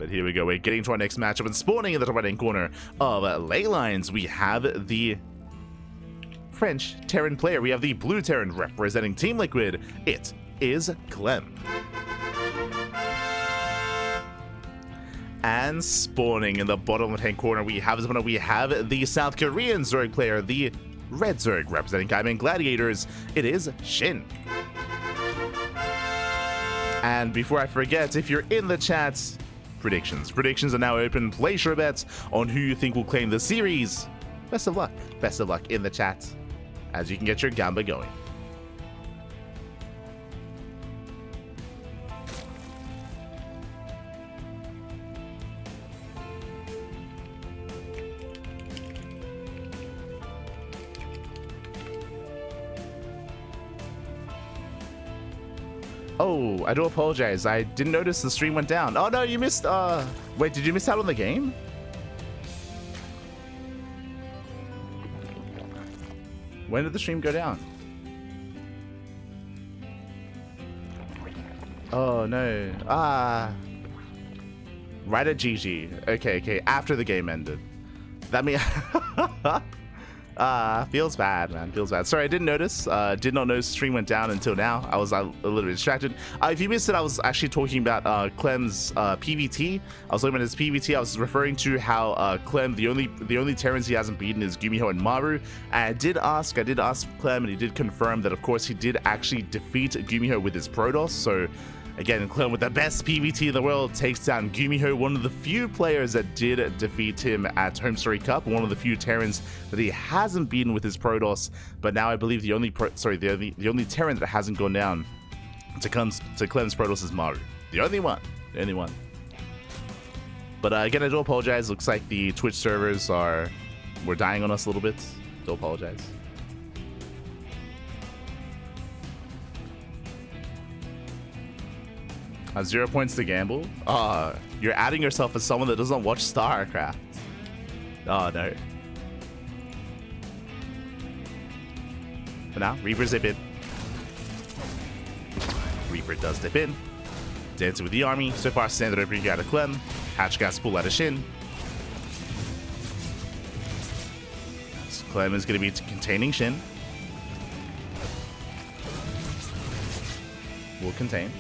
But here we go. We're getting to our next matchup and spawning in the top right-hand corner of Ley Lines. We have the French Terran player. We have the blue Terran representing Team Liquid. It is Clem. And spawning in the bottom left-hand corner, we have the South Korean Zerg player, the red Zerg representing Gaiman Gladiators. It is SHIN. And before I forget, if you're in the chat, predictions are now open. Place your bets on who you think will claim the series. Best of luck in the chat as you can get your gamba going. Oh, I do apologize. I didn't notice the stream went down. Oh no, you missed, wait, did you miss out on the game? When did the stream go down? Oh no, right at GG. Okay, after the game ended. That means, feels bad, man. Feels bad. Sorry, I didn't notice. Did not notice the stream went down until now. I was a little bit distracted. If you missed it, I was actually talking about Clem's PVT. I was looking at his PVT. I was referring to how Clem, the only Terrans he hasn't beaten is Gumiho and Maru. And I did ask Clem, and he did confirm that, of course, he did actually defeat Gumiho with his Protoss. So again, Clem, with the best PVT in the world, takes down Gumiho, one of the few players that did defeat him at Home Story Cup, one of the few Terrans that he hasn't beaten with his Protoss. But now I believe the only Terran that hasn't gone down to Clem's Protoss is Maru. The only one. But again, I do apologize. Looks like the Twitch servers were dying on us a little bit. Do apologize. 0 points to gamble. You're adding yourself as someone that doesn't watch StarCraft. Oh no. For now, Reaper's dip in. Reaper does dip in. Dancing with the army. So far, standard opening out of Clem. Hatch gas pull out of SHIN. So Clem is going to be containing SHIN. Will contain.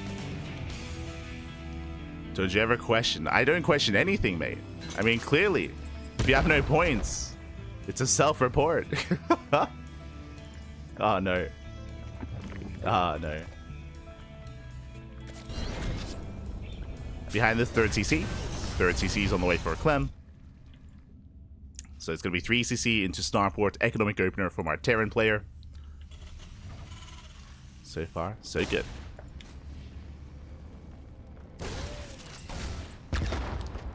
Don't you ever question? I don't question anything, mate. I mean, clearly, if you have no points, it's a self-report. Oh, no. Oh, no. Behind this, third CC. Third CC is on the way for Clem. So it's going to be 3 CC into Starport. Economic opener from our Terran player. So far, so good.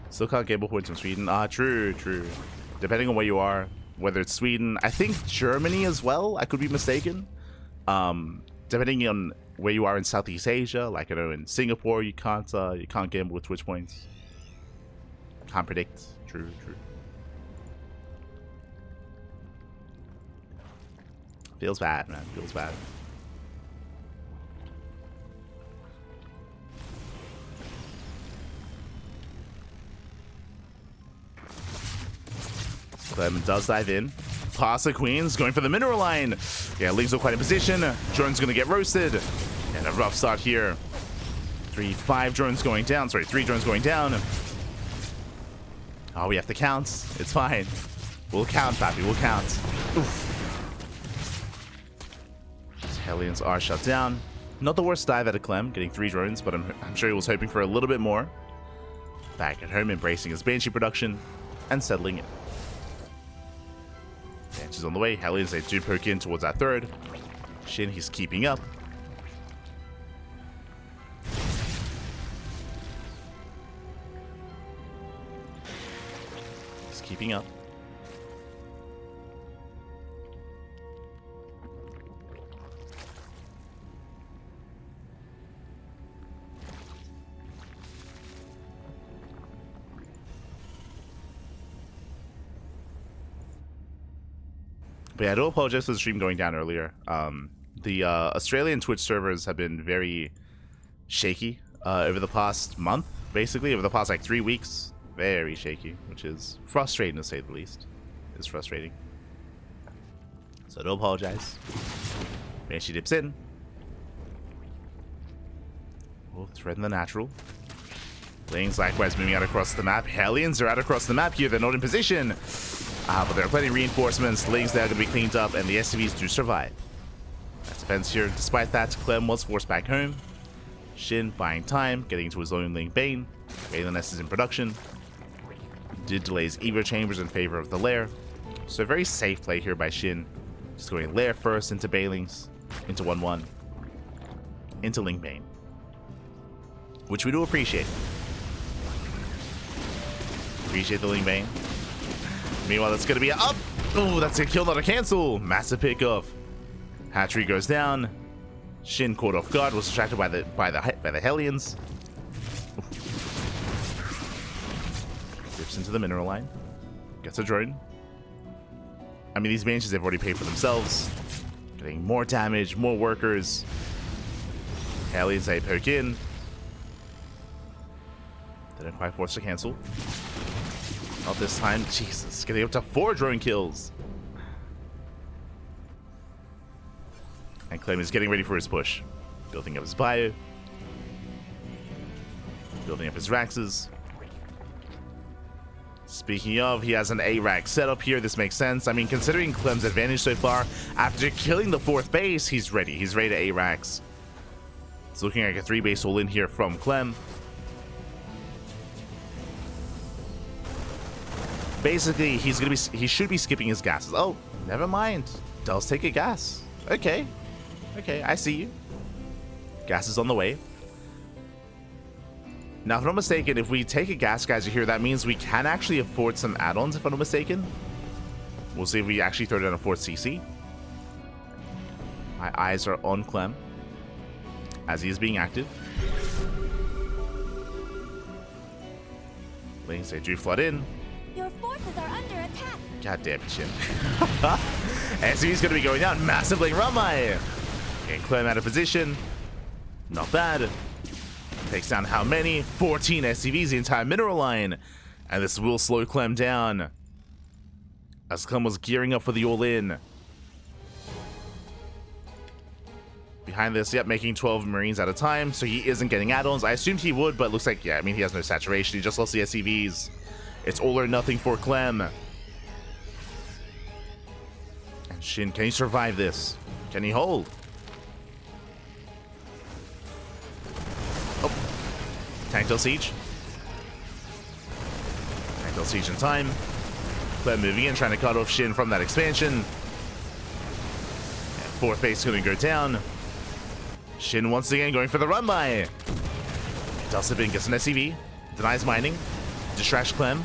Still can't gamble points from Sweden. True. Depending on where you are, whether it's Sweden, I think Germany as well. I could be mistaken. Depending on where you are in Southeast Asia, like I know in Singapore, you can't gamble with Twitch points. Can't predict. True. Feels bad, man. Feels bad. Clem does dive in. Pass the Queens, going for the mineral line. Yeah, League's not quite in position. Drone's gonna get roasted. And a rough start here. 3 drones going down. Sorry, 3 drones going down. Oh, we have to count. It's fine. We'll count, Pappy. We'll count. Oof. Hellions are shut down. Not the worst dive out of Clem, getting 3 drones, but I'm sure he was hoping for a little bit more. Back at home, embracing his Banshee production and settling in. Banshee's on the way. Hellions, they do poke in towards that third. SHIN, he's keeping up. He's keeping up. But yeah, I do apologize for the stream going down earlier. The Australian Twitch servers have been very shaky over the past month. basically, over the past like 3 weeks. Very shaky, which is frustrating to say the least. It's frustrating. So don't apologize. Banshee dips in. We'll threaten the natural. Lanes likewise moving out across the map. Hellions are out across the map here. They're not in position. But there are plenty of reinforcements. Lanes there are going to be cleaned up, and the SCVs do survive. That's defense here. Despite that, Clem was forced back home. SHIN buying time, getting into his own lane Bane. Bane Nest is in production. Did delay his Evo chambers in favor of the lair. So a very safe play here by SHIN. Just going lair first into Balings, into 1-1, into Link Bane. Which we do appreciate. Appreciate the Link Bane. Meanwhile, that's going to be a up. Oh, that's a kill, not a cancel. Massive pick off. Hatchery goes down. SHIN caught off guard, was distracted by the Hellions. Dips into the mineral line. Gets a drone. I mean, these Banshees they've already paid for themselves. Getting more damage, more workers. Hellions they poke in. They don't quite force to cancel. Not this time. Jesus, getting up to 4 drone kills. And Clem is getting ready for his push. Building up his bio. Building up his Raxes. Speaking of, he has an A-Rax setup here. This makes sense. I mean, considering Clem's advantage so far, after killing the 4th base, he's ready. He's ready to A-Rax. It's looking like a 3-base all in here from Clem. Basically, he should be skipping his gases. Oh, never mind. Does take a gas. Okay. Okay, I see you. Gas is on the way. Now, if I'm not mistaken, if we take a gas geyser here, that means we can actually afford some add-ons, if I'm not mistaken. We'll see if we actually throw down a 4th CC. My eyes are on Clem as he is being active. Lanes, they do flood in. Your forces are under attack. God damn it, SHIN. SCV's going to be going down. Massive lane run by. Getting Clem out of position. Not bad. Takes down how many? 14 SCVs, the entire mineral line. And this will slow Clem down. As Clem was gearing up for the all-in. Behind this, yep, making 12 Marines at a time. So he isn't getting add-ons. I assumed he would, but it looks like, yeah, I mean, he has no saturation. He just lost the SCVs. It's all or nothing for Clem. And SHIN, can he survive this? Can he hold? Oh. Tank till siege. Tank till siege in time. Clem moving in, trying to cut off SHIN from that expansion. And 4th base is going to go down. SHIN once again going for the run by. Does it in, gets an SCV. Denies mining. Distracts Clem.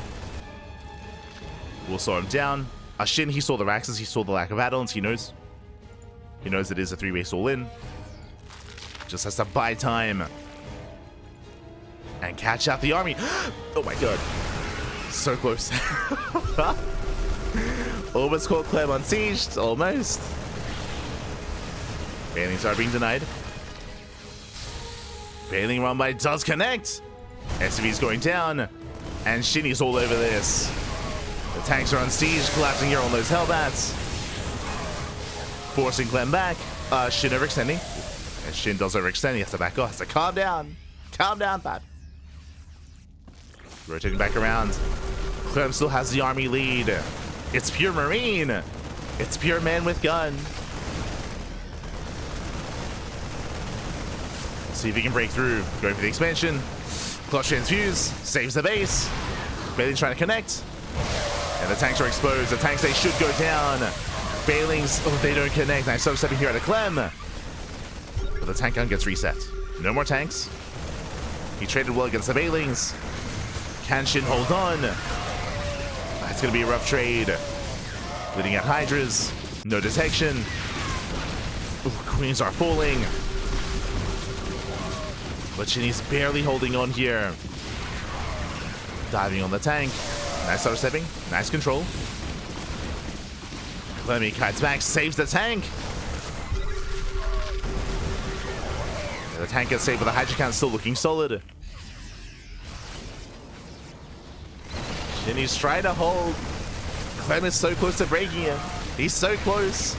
We'll slow him down. SHIN, he saw the Raxes, he saw the lack of add-ons, he knows. He knows it is a 3-base all-in. Just has to buy time. And catch out the army. Oh my god. So close. Almost caught Clem unsieged. Almost. Bailings are being denied. Bailing run by does connect. SCV's going down. And SHIN is all over this. The tanks are on siege, collapsing here on those Hellbats. Forcing Clem back. SHIN overextending. And SHIN does overextend. He has to back off. Has to calm down. Calm down, Pat. Rotating back around. Clem still has the army lead. It's pure Marine. It's pure man with gun. See if he can break through. Going for the expansion. Clutch transfuse. Saves the base. Bailing's trying to connect. And the tanks are exposed. The tanks, they should go down. Bailings, oh, they don't connect. Nice stepping here at a Clem. But the tank gun gets reset. No more tanks. He traded well against the Bailings. Can SHIN hold on? That's going to be a rough trade. Leading at Hydras. No detection. Ooh, Queens are falling. But SHIN is barely holding on here. Diving on the tank. Nice stepping. Nice control. Clemmy kites back, saves the tank. And the tank gets saved, but the Hydra count still looking solid. And he's trying to hold. Clem is so close to breaking him. He's so close.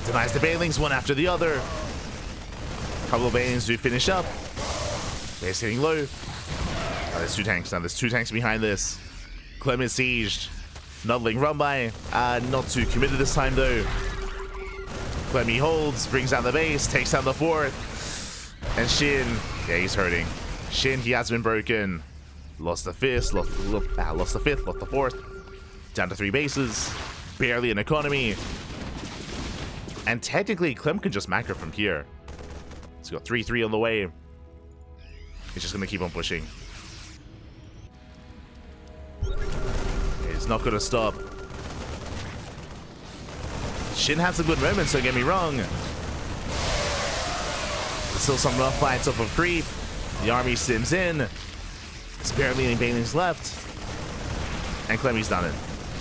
Denies the Banelings one after the other. Couple of Banelings do finish up. They're hitting low. Now there's two tanks. Now there's two tanks behind this. Clem is sieged. Nuddling run by. Not too committed this time though. Clem he holds, brings down the base, takes down the fourth. And SHIN, yeah, he's hurting. SHIN, he has been broken. Lost the fifth, lost the fourth. Down to 3 bases. Barely an economy. And technically, Clem can just macro from here. He's got 3-3 on the way. He's just going to keep on pushing. He's not going to stop. SHIN had some good moments, don't get me wrong. There's still some rough fights off of creep. The army sims in. There's barely any Banelings left. And Clem, he's done it.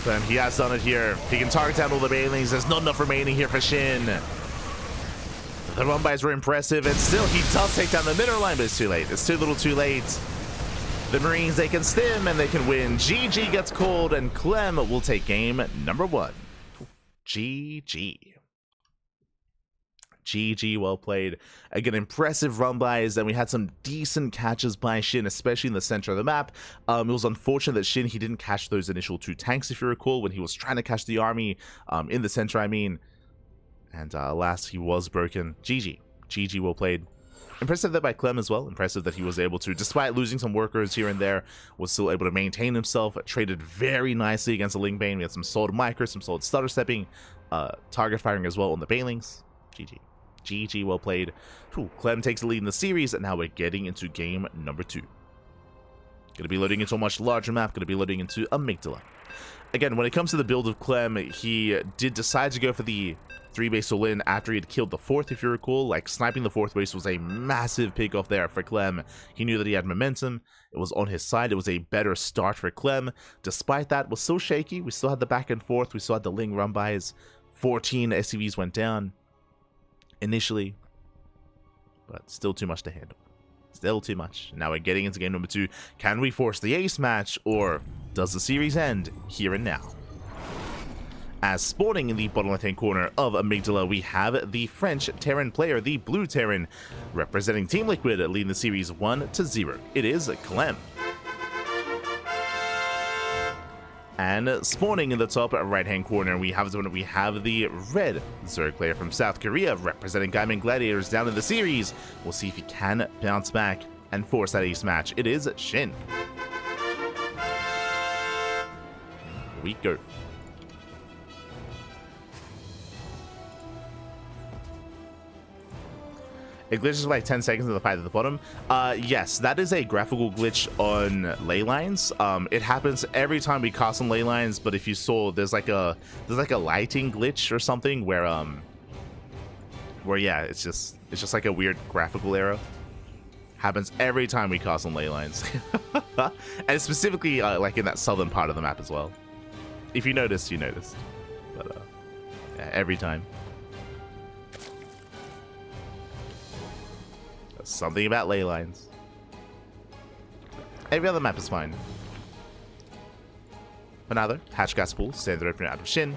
Clem, he has done it here. He can target down all the Banelings. There's not enough remaining here for SHIN. The run-bys were impressive, and still he does take down the middle line, but it's too late. It's too little too late. The Marines, they can stim and they can win. GG gets called, and Clem will take game number 1. GG. GG, well played. Again, impressive run-bys, and we had some decent catches by SHIN, especially in the center of the map. It was unfortunate that SHIN, he didn't catch those initial 2 tanks, if you recall, when he was trying to catch the army in the center, I mean. And alas, he was broken. GG. GG, well played. Impressive that by Clem as well. Impressive that he was able to, despite losing some workers here and there, was still able to maintain himself. Traded very nicely against the Ling Bane. We had some solid micro, some solid stutter stepping, target firing as well on the Banelings. GG. GG, well played. Whew, Clem takes the lead in the series, and now we're getting into game number 2. Going to be loading into a much larger map. Going to be loading into Amygdala. Again, when it comes to the build of Clem, he did decide to go for the 3-base all-in after he had killed the 4th, if you recall. Like, sniping the 4th base was a massive pick off there for Clem. He knew that he had momentum. It was on his side. It was a better start for Clem. Despite that, it was still shaky. We still had the back and forth. We still had the Ling run-bys. 14 SCVs went down initially, but still too much to handle. Still too much. Now we're getting into game number 2. Can we force the ace match, or does the series end here and now? As spawning in the bottom left-hand corner of Amygdala, we have the French Terran player, the Blue Terran, representing Team Liquid, leading the series 1-0. It is Clem. And spawning in the top right-hand corner, we have the red Zerg player from South Korea, representing Gaiman Gladiators down in the series. We'll see if he can bounce back and force that ace match. It is SHIN. Here we go. It glitches for like 10 seconds in the fight at the bottom. Yes, that is a graphical glitch on ley lines. It happens every time we cast on ley lines, but if you saw, there's like a lighting glitch or something where yeah, it's just like a weird graphical error. Happens every time we cast on ley lines. And specifically like in that southern part of the map as well. If you noticed, you noticed. But yeah, every time. Something about ley lines. Every other map is fine. Another hatch gas pool, standard opener out of SHIN.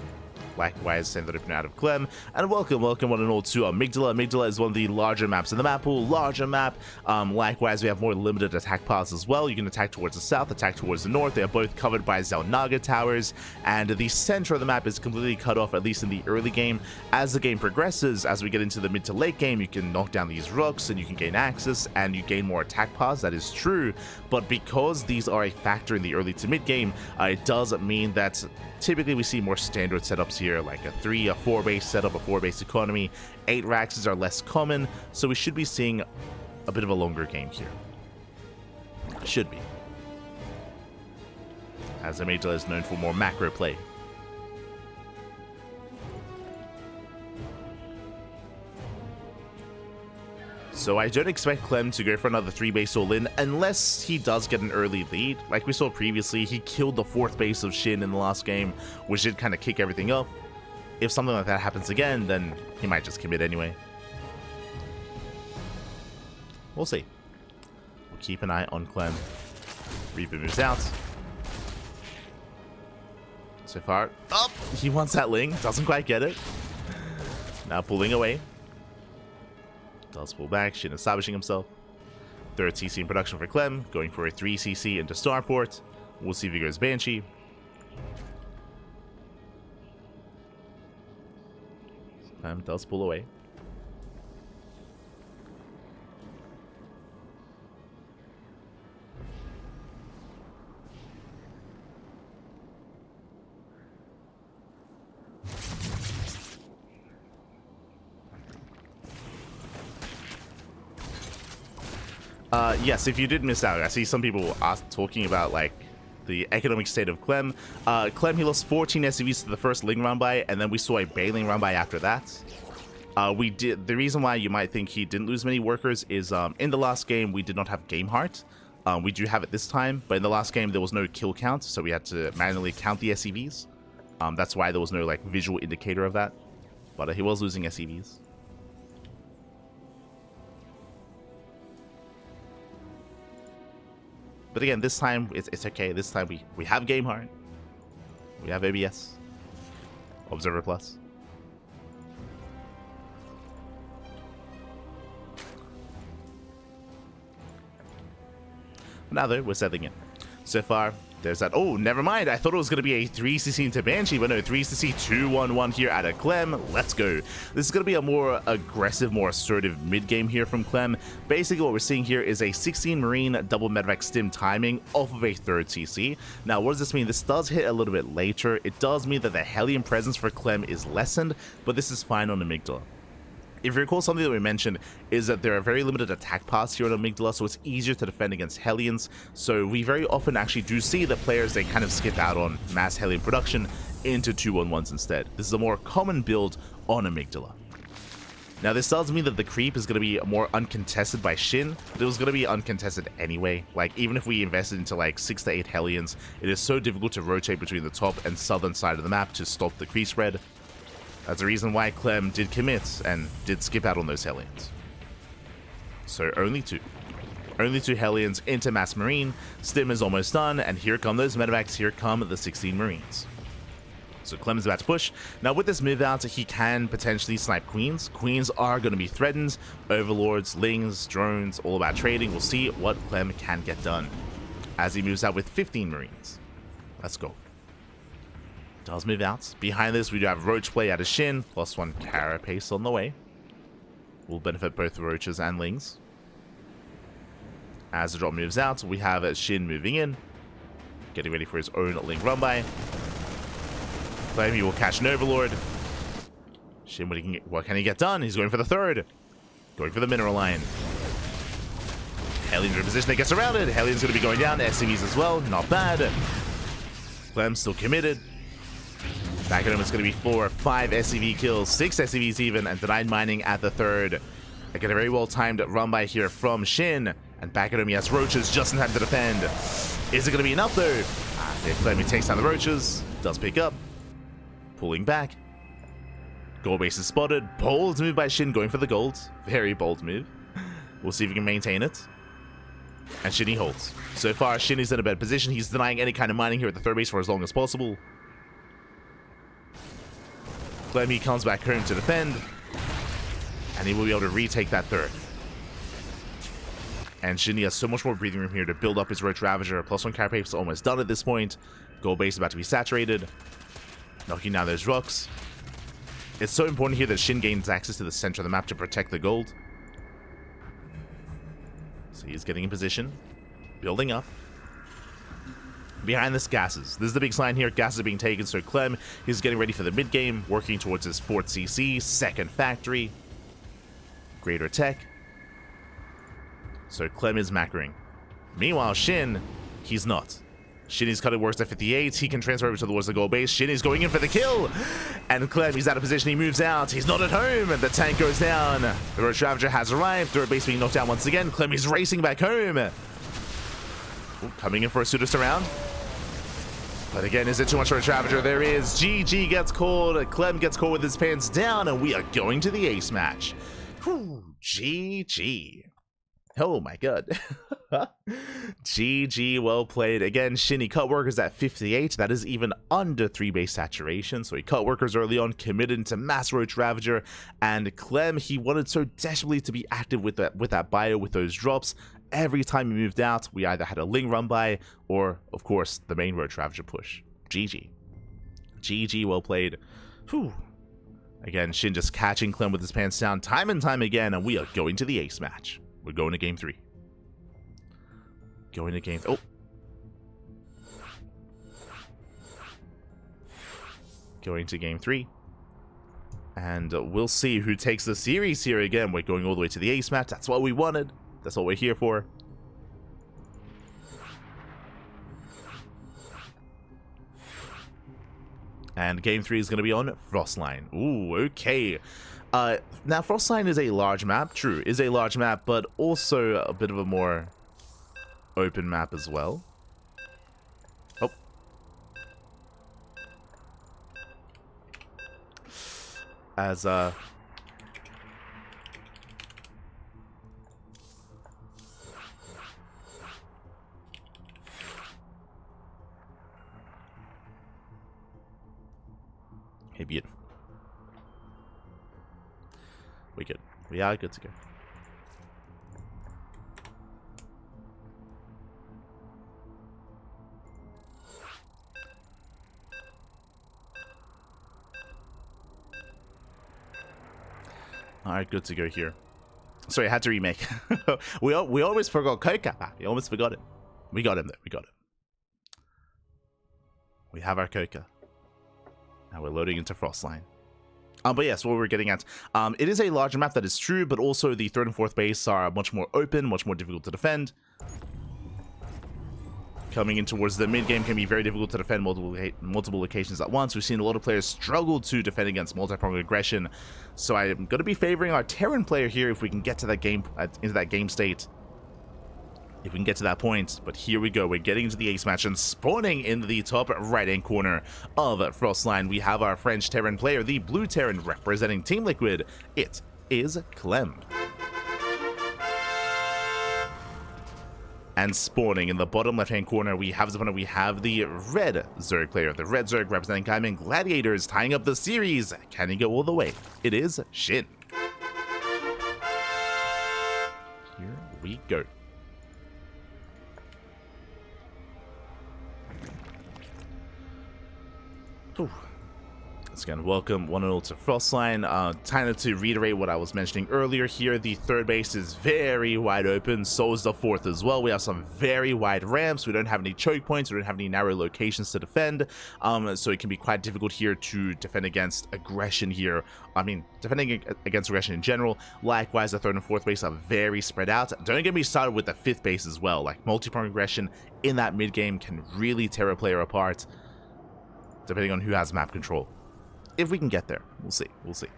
Likewise, standard opener out of Clem. And welcome one and all to Amygdala. Amygdala is one of the larger maps in the map pool. Larger map. Likewise, we have more limited attack paths as well. You can attack towards the south, attack towards the north. They are both covered by Zelnaga towers. And the center of the map is completely cut off, at least in the early game. As the game progresses, as we get into the mid to late game, you can knock down these rooks and you can gain access and you gain more attack paths. That is true. But because these are a factor in the early to mid game, it does mean that typically we see more standard setups here, like a 3, a 4 base setup, a 4 base economy. 8 Raxes are less common, so we should be seeing a bit of a longer game here. Should be. As Amygdala is known for more macro play. So I don't expect Clem to go for another 3-base all-in unless he does get an early lead. Like we saw previously, he killed the 4th base of SHIN in the last game, which did kind of kick everything up. If something like that happens again, then he might just commit anyway. We'll see. We'll keep an eye on Clem. Reaper moves out. So far, oh, he wants that Ling, doesn't quite get it. Now pulling away. Does pull back, Shin establishing himself. Third CC in production for Clem, going for a 3 CC into Starport. We'll see if he goes Banshee. Clem does pull away. Yes, if you did miss out, I see some people are talking about like the economic state of Clem. Clem, he lost 14 SCVs to the first Ling run by, and then we saw a Bailing run by after that. The reason why you might think he didn't lose many workers is in the last game we did not have game heart. We do have it this time, but in the last game there was no kill count, so we had to manually count the SCVs. That's why there was no like visual indicator of that. But he was losing SCVs. But again, this time it's okay. This time we have game heart. We have ABS. Observer Plus. Now though, we're settling in. So far, there's that. Oh, never mind. I thought it was going to be a 3cc into Banshee, but no, 3cc 2-1-1 here out of Clem. Let's go. This is going to be a more aggressive, more assertive mid-game here from Clem. Basically, what we're seeing here is a 16 Marine double medevac stim timing off of a third CC. Now, what does this mean? This does hit a little bit later. It does mean that the Hellion presence for Clem is lessened, but this is fine on Amygdala. If you recall, something that we mentioned is that there are very limited attack paths here on Amygdala, so it's easier to defend against Hellions. So we very often actually do see that players, they kind of skip out on mass Hellion production into 2-1-1s instead. This is a more common build on Amygdala. Now this does mean that the creep is going to be more uncontested by Shin, but it was going to be uncontested anyway. Like, even if we invested into like 6 to 8 Hellions, it is so difficult to rotate between the top and southern side of the map to stop the creep spread. That's the reason why Clem did commit and did skip out on those Hellions. So only 2. Only 2 Hellions into Mass Marine. Stim is almost done, and here come those medevacs. Here come the 16 Marines. So Clem is about to push. Now with this move out, he can potentially snipe Queens. Queens are going to be threatened. Overlords, Lings, drones, all about trading. We'll see what Clem can get done as he moves out with 15 Marines. Let's go. Does move out. Behind this, we do have Roach play out of Shin, +1 Carapace on the way. Will benefit both Roaches and Lings. As the drop moves out, we have Shin moving in, getting ready for his own Ling run by. Clem, he will catch an Overlord. Shin, what can he get done? He's going for the third. Going for the Mineral Line. Hellion's in position that gets around it. Hellion's going to be going down. SCVs as well. Not bad. Clem still committed. Back at him, it's going to be 4 or 5 SCV kills, 6 SCVs even, and denied mining at the third. I get a very well-timed run by here from Shin. And back at him, he has Roaches just in time to defend. Is it going to be enough, though? If Clem takes down the Roaches, does pick up. Pulling back. Gold base is spotted. Bold move by Shin, going for the gold. Very bold move. We'll see if he can maintain it. And Shin, he holds. So far, Shin is in a better position. He's denying any kind of mining here at the third base for as long as possible. Clem, he comes back home to defend, and he will be able to retake that third. And Shin has so much more breathing room here to build up his Roach Ravager. +1 Carapace almost done at this point. Gold base about to be saturated. Knocking down those rocks. It's so important here that Shin gains access to the center of the map to protect the gold. So he's getting in position, building up. Behind this, gases. This is the big sign here. Gases are being taken, so Clem is getting ready for the mid-game, working towards his 4th CC, 2nd factory, greater tech. So Clem is macroing. Meanwhile, Shin, he's not. Shin is cutting works at 58. He can transfer over towards the gold base. Shin is going in for the kill. And Clem, he's out of position. He moves out. He's not at home. And the tank goes down. The Roach Ravager has arrived. Third base being knocked down once again. Clem is racing back home. Ooh, coming in for a pseudo surround. But again, is it too much for a Ravager? There is. GG gets called. Clem gets called with his pants down. And we are going to the ace match. Whew, GG. Oh my god. GG, well played. Again, SHIN, he cut workers at 58. That is even under 3 base saturation. So he cut workers early on, committed into Mass Roach Ravager. And Clem, he wanted so desperately to be active with that bio, with those drops. Every time he moved out, we either had a Ling run by, or, of course, the main Roach Ravager push. GG. GG, well played. Whew. Again, SHIN just catching Clem with his pants down time and time again, and we are going to the ace match. We're going to game 3. Going to game... Oh! Going to game 3. And we'll see who takes the series here again. We're going all the way to the ace match. That's what we wanted. That's what we're here for. And game 3 is going to be on Frostline. Ooh, okay. Now, Frostline is a large map. True, is a large map, but also a bit of a more open map as well. Oh. As, Hey, beautiful. We good. We are good to go. Alright, good to go here. Sorry, I had to remake. we always forgot Coca. We almost forgot it. We got him though. We got him. We have our Coca. Now we're loading into Frostline. But yes, what we're getting at, it is a larger map, that is true, but also the 3rd and 4th base are much more open, much more difficult to defend. Coming in towards the mid game can be very difficult to defend multiple locations at once. We've seen a lot of players struggle to defend against multi-pronged aggression, so I'm going to be favoring our Terran player here if we can get to that game, into that game state. If we can get to that point. But here we go. We're getting into the ace match, and spawning in the top right-hand corner of Frostline, we have our French Terran player, the blue Terran representing Team Liquid. It is Clem. And spawning in the bottom left-hand corner, we have the red Zerg player, the red Zerg representing Kaiman Gladiators, tying up the series. Can he go all the way? It is SHIN. Here we go. Ooh. Once again, welcome one and all to Frostline. Kind of to reiterate what I was mentioning earlier here, the 3rd base is very wide open, so is the 4th as well. We have some very wide ramps, we don't have any choke points, we don't have any narrow locations to defend, so it can be quite difficult here to defend against aggression here. I mean, defending against aggression in general. Likewise, the 3rd and 4th base are very spread out. Don't get me started with the 5th base as well. Like, multi-pronged aggression in that mid-game can really tear a player apart, depending on who has map control. If we can get there, we'll see. We'll see.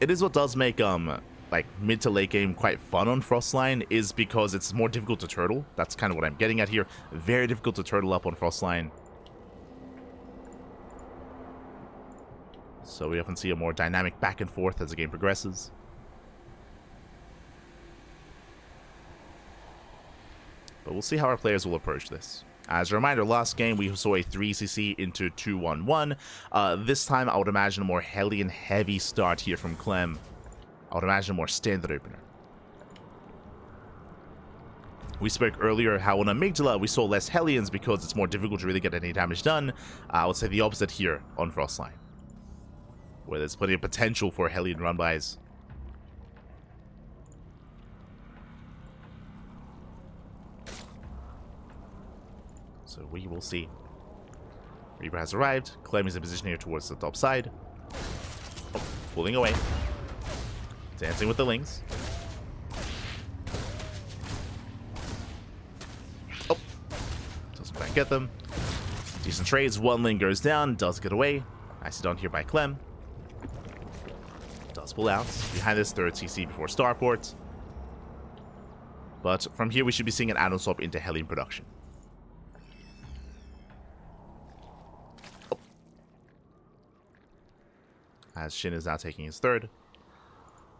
It is what does make like mid to late game quite fun on Frostline, is because it's more difficult to turtle. That's kind of what I'm getting at here. Very difficult to turtle up on Frostline. So we often see a more dynamic back and forth as the game progresses. But we'll see how our players will approach this. As a reminder, last game we saw a 3cc into 2-1-1. This time I would imagine a more Hellion heavy start here from Clem. I would imagine a more standard opener. We spoke earlier how on Amygdala we saw less Hellions because it's more difficult to really get any damage done. I would say the opposite here on Frostline, where there's plenty of potential for Hellion run-bys. So we will see. Reaper has arrived. Clem is in position here towards the top side. Oh, pulling away. Dancing with the Lings. Oh. Doesn't quite get them. Decent trades. One Ling goes down. Does get away. Nicely done here by Clem. Does pull out. Behind this 3rd CC before starport. But from here we should be seeing an add-on swap into Hellion production. As SHIN is now taking his 3rd.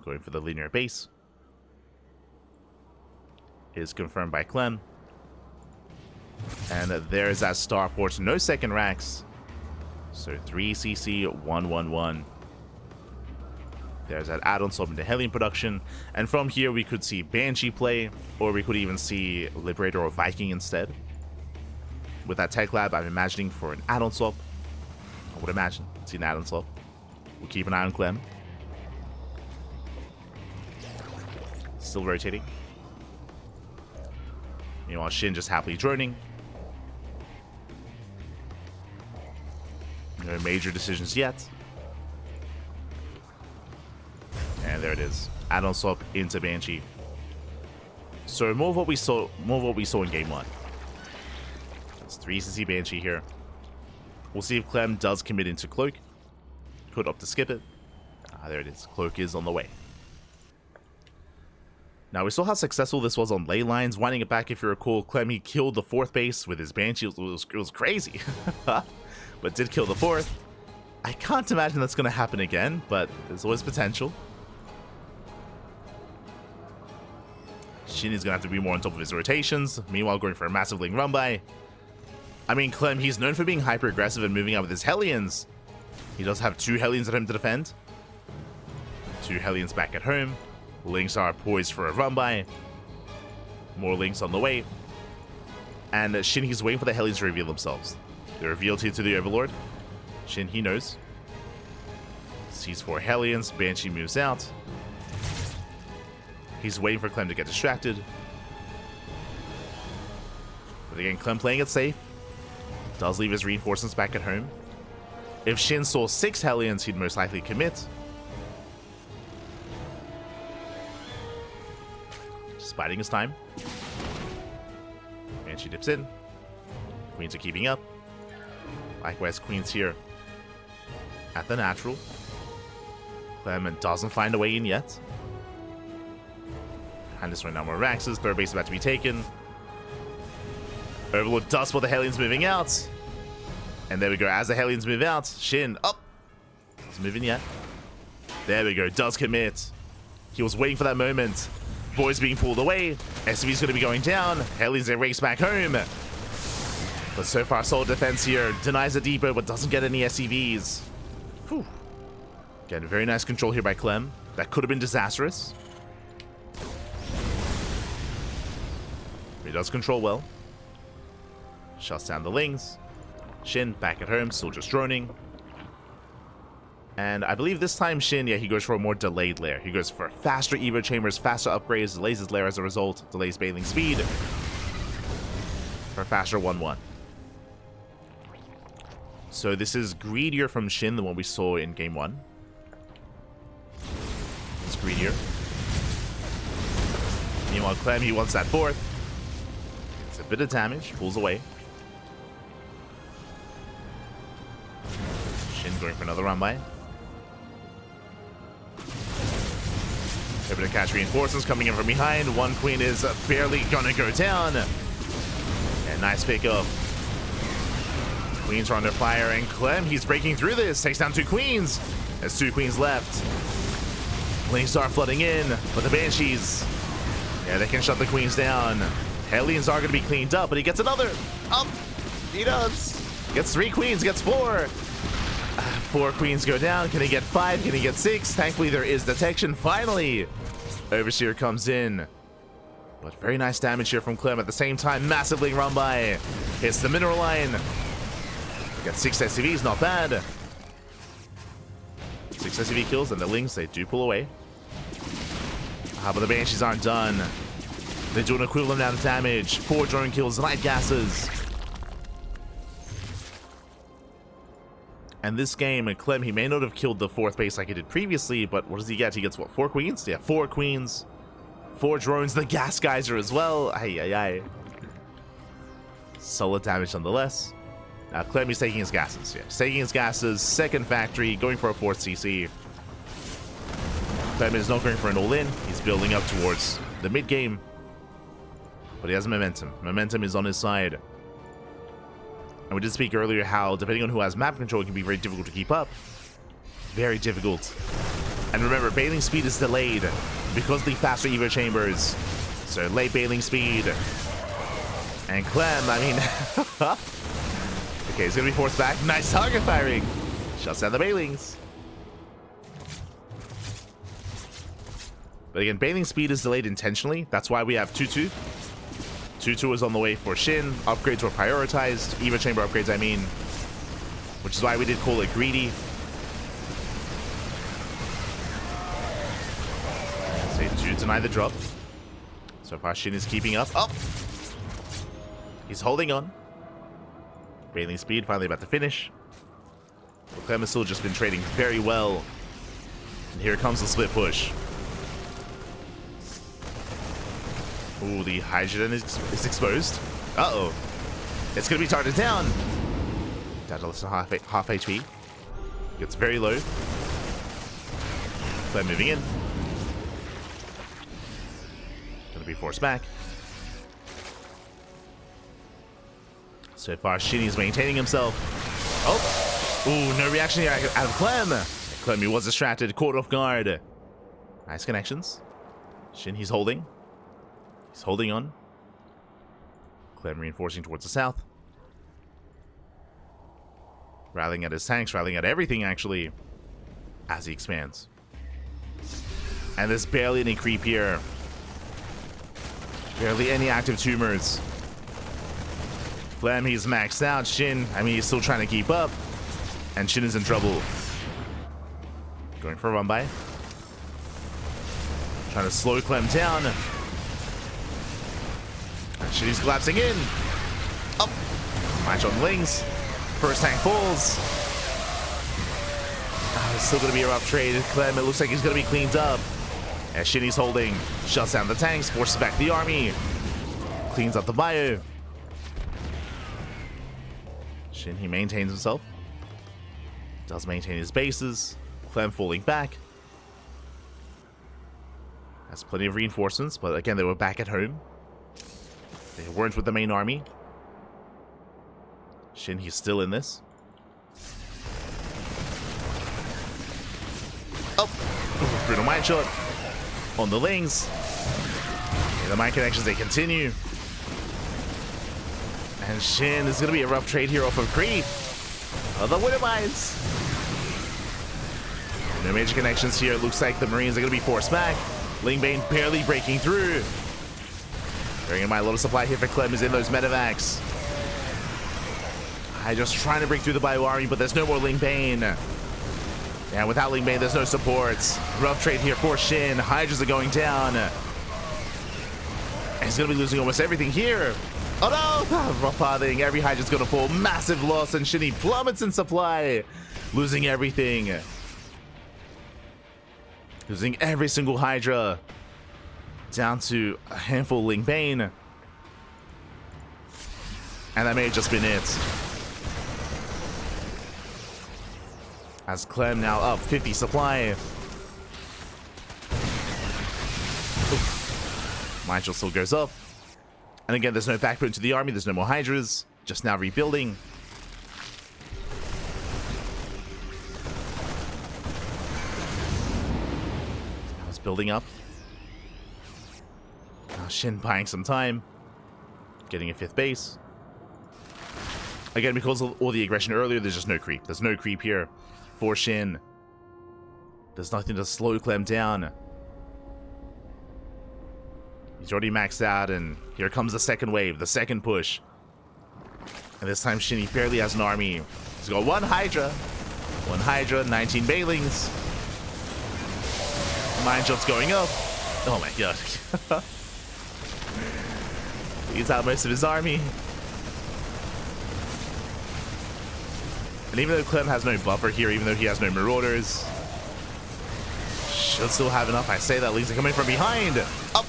Going for the linear base. Is confirmed by Clem. And there's that starport. No second racks. So 3CC 111. There's that add-on swap into Hellion production. And from here we could see Banshee play, or we could even see Liberator or Viking instead. With that tech lab, I'm imagining for an add-on swap. I would imagine. See an add-on swap. We'll keep an eye on Clem. Still rotating. Meanwhile, SHIN just happily droning. No major decisions yet. And there it is. Add-on swap into Banshee. So more of what we saw in game 1. It's 3CC Banshee here. We'll see if Clem does commit into Cloak. Could opt to skip it. There it is. Cloak is on the way. Now, we saw how successful this was on ley lines. Winding it back, if you recall, Clem, he killed the 4th base with his Banshee. It was crazy. But did kill the 4th. I can't imagine that's going to happen again, but there's always potential. SHIN is going to have to be more on top of his rotations. Meanwhile, going for a massive link run by. I mean, Clem, he's known for being hyper-aggressive and moving out with his Hellions. He does have 2 Hellions at home to defend. 2 Hellions back at home. Links are poised for a run-by. More links on the way. And SHIN, he's waiting for the Hellions to reveal themselves. They're revealed here to the Overlord. SHIN, he knows. Sees 4 Hellions. Banshee moves out. He's waiting for Clem to get distracted. But again, Clem playing it safe. Does leave his reinforcements back at home. If SHIN saw 6 Hellions, he'd most likely commit. Just biding his time. Banshee dips in. Queens are keeping up. Likewise, Queens here at the natural. Clem doesn't find a way in yet. And this right now more Raxes. 3rd base about to be taken. Overlord does spot the Hellions moving out. And there we go. As the Hellions move out, SHIN up. He's moving yet. There we go. Does commit. He was waiting for that moment. Boys being pulled away. SCV's going to be going down. Hellions they race back home. But so far, solid defense here. Denies the depot, but doesn't get any SCVs. Whew. Again, very nice control here by Clem. That could have been disastrous. He does control well. Shuts down the Lings. SHIN back at home, still just droning. And I believe this time SHIN, yeah, he goes for a more delayed lair. He goes for faster Evo chambers, faster upgrades, delays his lair as a result, delays bathing speed. For a faster 1-1. So this is greedier from SHIN than what we saw in game 1. It's greedier. Meanwhile, Clem, he wants that 4th. It's a bit of damage, pulls away. SHIN going for another run by. Able to catch reinforcements coming in from behind. 1 Queen is barely gonna go down. And nice pickup. Queens are under fire, and Clem, he's breaking through this. Takes down 2 Queens. There's 2 Queens left. Links start flooding in, but the Banshees, yeah, they can shut the Queens down. Hellions are going to be cleaned up, but he gets another. Up. He does. Gets 3 Queens, gets 4. 4 Queens go down. Can he get 5? Can he get 6? Thankfully, there is detection. Finally, Overseer comes in. But very nice damage here from Clem. At the same time, massively run by. Hits the mineral line. Got 6 SCVs, not bad. 6 SCV kills, and the Lings, they do pull away. But the Banshees aren't done. They do an equivalent amount of damage. 4 drone kills, light gases. And this game, Clem, he may not have killed the 4th base like he did previously, but what does he get? He gets, what, 4 Queens? Yeah, 4 Queens. 4 drones, the gas geyser as well. Ay, ay, ay. Solid damage nonetheless. Now, Clem is taking his gases. Yeah, he's taking his gases. 2nd factory, going for a 4th CC. Clem is not going for an all-in. He's building up towards the mid-game. But he has momentum. Momentum is on his side. And we did speak earlier how, depending on who has map control, it can be very difficult to keep up. Very difficult. And remember, bailing speed is delayed because of the faster Evo chambers. So late bailing speed. And Clem, I mean... okay, he's going to be forced back. Nice target firing. Shuts down the bailings. But again, bailing speed is delayed intentionally. That's why we have 2-2. 2-2 is on the way for SHIN. Upgrades were prioritized. Evo chamber upgrades, I mean. Which is why we did call it greedy. To deny the drop. So far, SHIN is keeping up. Oh! He's holding on. Bailing speed, finally about to finish. Clem has still just been trading very well. And here comes the split push. Ooh, the hydrogen is exposed. Uh-oh. It's going to be targeted down. Down to less than half HP. Gets very low. Clem moving in. Gonna be forced back. So far, Shinny's maintaining himself. Oh! Ooh, no reaction here out of Clem. Clem, he was distracted, caught off guard. Nice connections. Shin, he's holding. He's holding on. Clem reinforcing towards the south. Rallying at his tanks, rallying at everything, actually, as he expands. And there's barely any creep here. Barely any active tumors. Clem, he's maxed out. Shin, I mean, he's still trying to keep up. And Shin is in trouble. Going for a run by. Trying to slow Clem down. And Shin is collapsing in. Up. Match on Lings. First tank falls. It's still going to be a rough trade. Clem, it looks like he's going to be cleaned up. As Shinny's holding, shuts down the tanks, forces back the army, cleans up the bio. Shin, he maintains himself. Does maintain his bases. Clem falling back. Has plenty of reinforcements, but again, they were back at home. They weren't with the main army. Shin, he's still in this. Oh! Brutal mine shot. On the Lings. Okay, the mine connections, they continue. And Shin, this is going to be a rough trade here off of creep. Oh, the winter mines. No major connections here. It looks like the Marines are going to be forced back. Lingbane barely breaking through. Bearing in mind, a little supply here for Clem is in those medevacs. I just trying to break through the bio army, but there's no more Lingbane. And without Lingbane, there's no supports. Rough trade here for Shin. Hydras are going down. And he's going to be losing almost everything here. Oh no! Rough pathing. Every Hydra's going to fall. Massive loss, and Shinny plummets in supply. Losing everything. Losing every single Hydra. Down to a handful of Lingbane. And that may have just been it. As Clem now up 50 supply. Mine shot still goes up. And again, there's no backbone to the army. There's no more Hydras. Just now rebuilding. Now it's building up. Now Shin buying some time. Getting a 5th base. Again, because of all the aggression earlier, there's just no creep. There's no creep here. For Shin. There's nothing to slow Clem down. He's already maxed out, and here comes the second wave, the second push. And this time Shin, he barely has an army. He's got one Hydra. One Hydra, 19 Bailings. Mine shots going up. Oh my god. He's out most of his army. And even though Clem has no buffer here, even though he has no Marauders, should still have enough. I say that Lings are coming from behind. Up.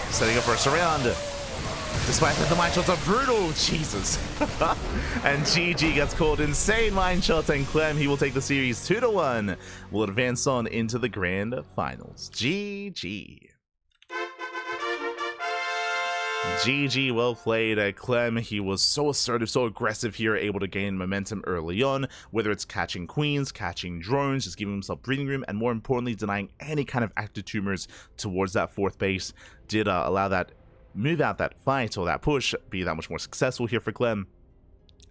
Setting up for a surround. Despite that, the mine shots are brutal. Jesus. And GG gets called. Insane mine shots, and Clem, he will take the series 2-1. Will advance on into the grand finals. GG. GG, well played, Clem. He was so assertive, so aggressive here, able to gain momentum early on, whether it's catching queens, catching drones, just giving himself breathing room, and more importantly, denying any kind of active tumors towards that fourth base. Did allow that move out, that fight, or that push, be that much more successful here for Clem.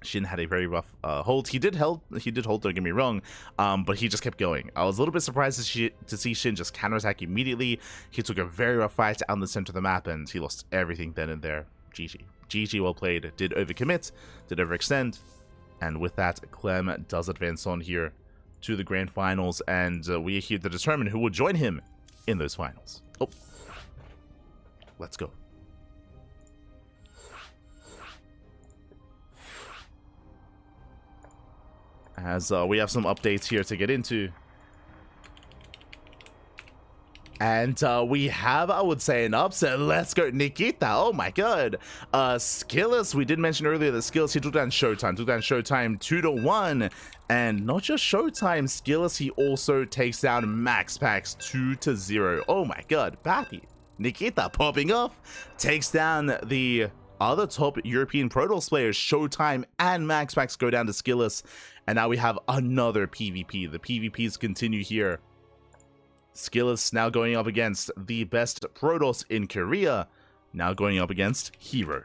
SHIN had a very rough hold. He did hold, don't get me wrong, but he just kept going. I was a little bit surprised to see SHIN just counterattack immediately. He took a very rough fight out in the center of the map, and he lost everything then and there. GG. GG, well played. Did overcommit, did overextend, and with that, Clem does advance on here to the grand finals, and we are here to determine who will join him in those finals. Oh, let's go. As we have some updates here to get into. And we have, I would say, an upset. Let's go, Nikita. Oh my god. Skillus, we did mention earlier that Skillus, he took down Showtime. 2-1. And not just Showtime, Skillus, he also takes down Max Pax 2-0. Oh my god, Pappy. Nikita popping off, takes down the other top European Pro Tours players. Showtime and Max Pax go down to Skillus. And now we have another PvP. The PvPs continue here. Skillus now going up against the best Protoss in Korea. Now going up against Hero.